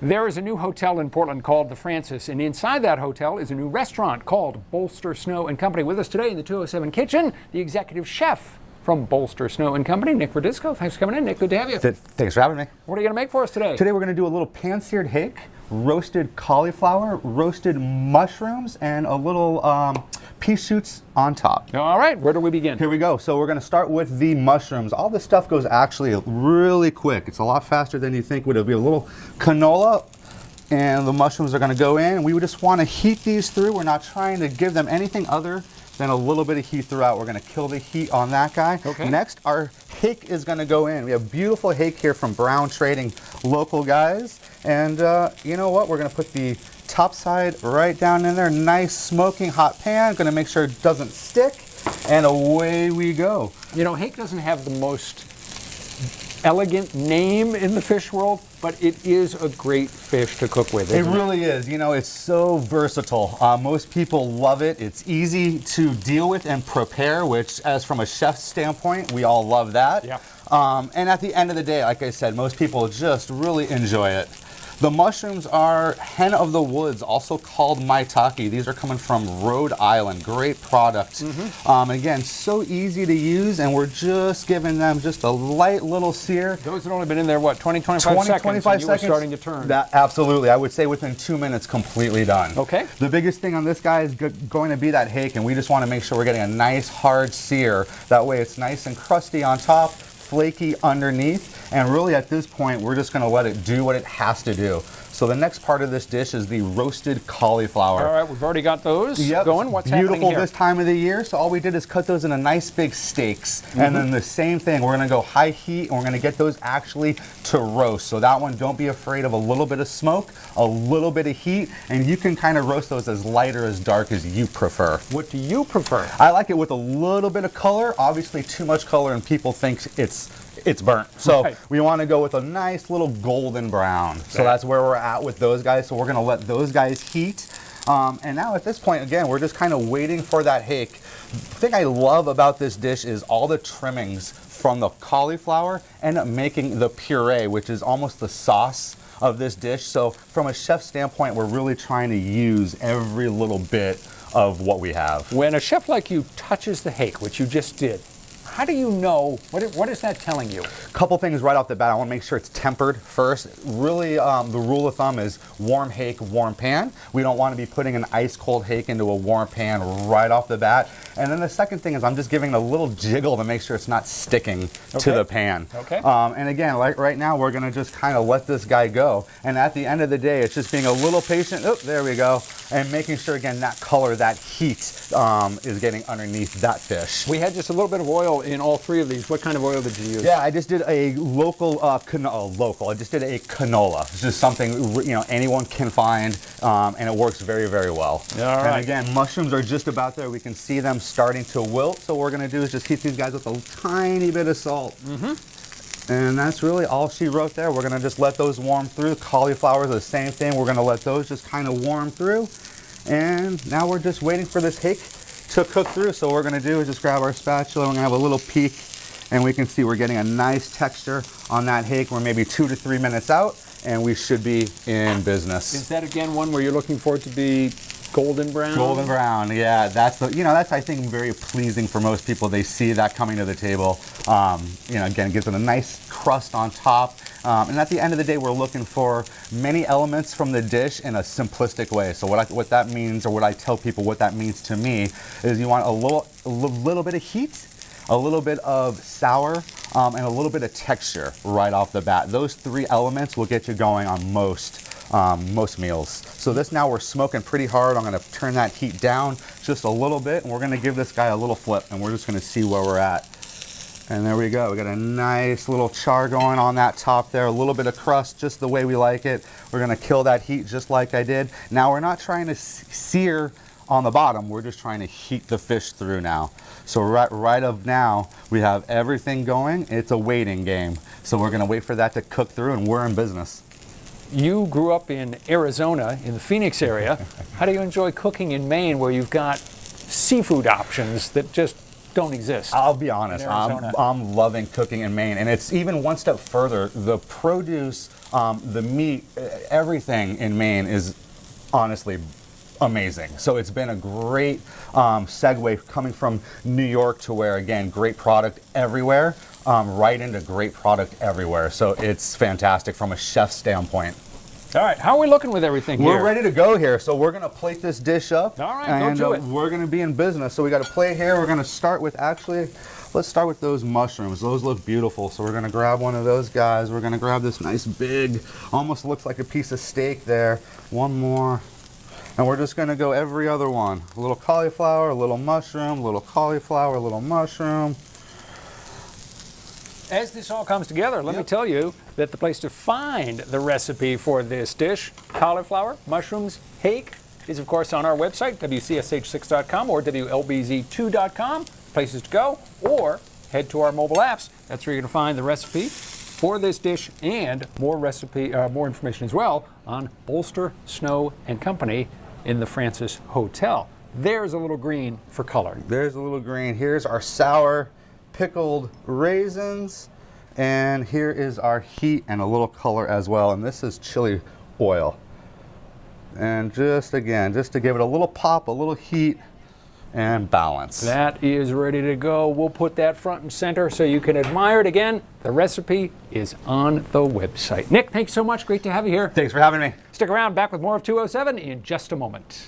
There is a new hotel in Portland called the Francis, and inside that hotel is a new restaurant called Bolster Snow and Company. With us today in the 207 kitchen, the executive chef from Bolster Snow and Company, Nick Verdisco. Thanks for coming in, Nick. Good to have you. Thanks for having me. What are you going to make for us today? Today we're going to do a little pan-seared hake, roasted cauliflower, roasted mushrooms, and a little pea shoots on top. All right, where do we begin? Here we go. So we're going to start with the mushrooms. All this stuff goes actually really quick. It's a lot faster than you think. It'll be a little canola, and the mushrooms are going to go in. We just want to heat these through. We're not trying to give them anything other than a little bit of heat throughout. We're going to kill the heat on that guy. Okay. Next, our hake is going to go in. We have beautiful hake here from Brown Trading, local guys. And you know what? We're going to put the top side right down in there. Nice smoking hot pan. Going to make sure it doesn't stick. And away we go. You know, hake doesn't have the most elegant name in the fish world, but it is a great fish to cook with. It really is. You know, it's so versatile. Most people love it. It's easy to deal with and prepare, which, as from a chef's standpoint, we all love that. Yeah. And at the end of the day, like I said, most people just really enjoy it. The mushrooms are hen of the woods, also called maitake. These are coming from Rhode Island. Great product. Again, so easy to use, and we're just giving them just a light little sear. Those had only been in there, what, 25 seconds? 25 and you seconds. were starting to turn. Absolutely. I would say within 2 minutes, completely done. Okay. The biggest thing on this guy is going to be that hake, and we just want to make sure we're getting a nice hard sear. That way it's nice and crusty on top, flaky underneath, and really at this point we're just going to let it do what it has to do. So the next part of this dish is the roasted cauliflower. All right, we've already got those going. What's beautiful happening here? This time of the year. So all we did is cut those into nice big steaks, and then the same thing. We're going to go high heat, and we're going to get those actually to roast. So that one, don't be afraid of a little bit of smoke, a little bit of heat, and you can kind of roast those as light or as dark as you prefer. What do you prefer? I like it with a little bit of color. Obviously, too much color, and people think it's burnt. So we want to go with a nice little golden brown. So that's where we're at with those guys. So we're going to let those guys heat. And now at this point, again, we're just kind of waiting for that hake. The thing I love about this dish is all the trimmings from the cauliflower end up making the puree, which is almost the sauce of this dish. So from a chef's standpoint, we're really trying to use every little bit of what we have. When a chef like you touches the hake, which you just did, how do you know, what is that telling you? Couple things right off the bat. I want to make sure it's tempered first. Really, the rule of thumb is warm hake, warm pan. We don't want to be putting an ice cold hake into a warm pan right off the bat. And then the second thing is I'm just giving it a little jiggle to make sure it's not sticking to the pan. Okay. And again, like right now, we're going to just kind of let this guy go. And at the end of the day, it's just being a little patient. Oh, there we go. And making sure, again, that color, that heat is getting underneath that fish. We had just a little bit of oil in all three of these. What kind of oil did you use? Yeah, I just did a local I just did a canola. It's just something anyone can find, and it works very, very well. All right. And again, mushrooms are just about there. We can see them starting to wilt. So what we're going to do is just heat these guys with a tiny bit of salt. And that's really all she wrote there. We're going to just let those warm through. Cauliflower is the same thing. We're going to let those just kind of warm through. And now we're just waiting for this hake to cook through. So what we're going to do is just grab our spatula. We're going to have a little peek, and we can see we're getting a nice texture on that hake. We're maybe 2 to 3 minutes out, and we should be in business. Is that again one where you're looking for it to be golden brown? Golden brown, yeah. That's that's I think very pleasing for most people. They see that coming to the table. Again, it gives it a nice crust on top. And at the end of the day, we're looking for many elements from the dish in a simplistic way. So what that means, or what I tell people what that means to me, is you want a little bit of heat, a little bit of sour, and a little bit of texture right off the bat. Those three elements will get you going on most meals. So this, now we're smoking pretty hard. I'm going to turn that heat down just a little bit, and we're going to give this guy a little flip, and we're just going to see where we're at. And there we go. We got a nice little char going on that top there, a little bit of crust, just the way we like it. We're going to kill that heat just like I did. Now we're not trying to sear on the bottom. We're just trying to heat the fish through now. So right of now, we have everything going. It's a waiting game. So we're going to wait for that to cook through, and we're in business. You grew up in Arizona, in the Phoenix area. How do you enjoy cooking in Maine, where you've got seafood options that just don't exist? I'll be honest, I'm loving cooking in Maine, and it's even one step further. The produce, the meat, everything in Maine is honestly amazing. So it's been a great segue coming from New York to where, again, great product everywhere, right into great product everywhere. So it's fantastic from a chef standpoint. All right, how are we looking with everything here? We're ready to go here. So we're gonna plate this dish up. All right, and go to it. we're gonna be in business. So we got a plate here. We're gonna start with, actually, let's start with those mushrooms. Those look beautiful. So we're gonna grab one of those guys. We're gonna grab this nice big, almost looks like a piece of steak there. One more. And we're just gonna go every other one. A little cauliflower, a little mushroom, a little cauliflower, a little mushroom. As this all comes together, let me tell you that the place to find the recipe for this dish, cauliflower, mushrooms, hake, is of course on our website, WCSH6.com or WLBZ2.com. Places to go, or head to our mobile apps. That's where you're going to find the recipe for this dish and more information as well on Bolster, Snow and Company in the Francis Hotel. There's a little green for color. There's a little green. Here's our sour pickled raisins, and here is our heat and a little color as well, and this is chili oil. And just again, just to give it a little pop, a little heat and balance. That is ready to go. We'll put that front and center so you can admire it. Again, the recipe is on the website. Nick, thanks so much. Great to have you here. Thanks for having me. Stick around, back with more of 207 in just a moment.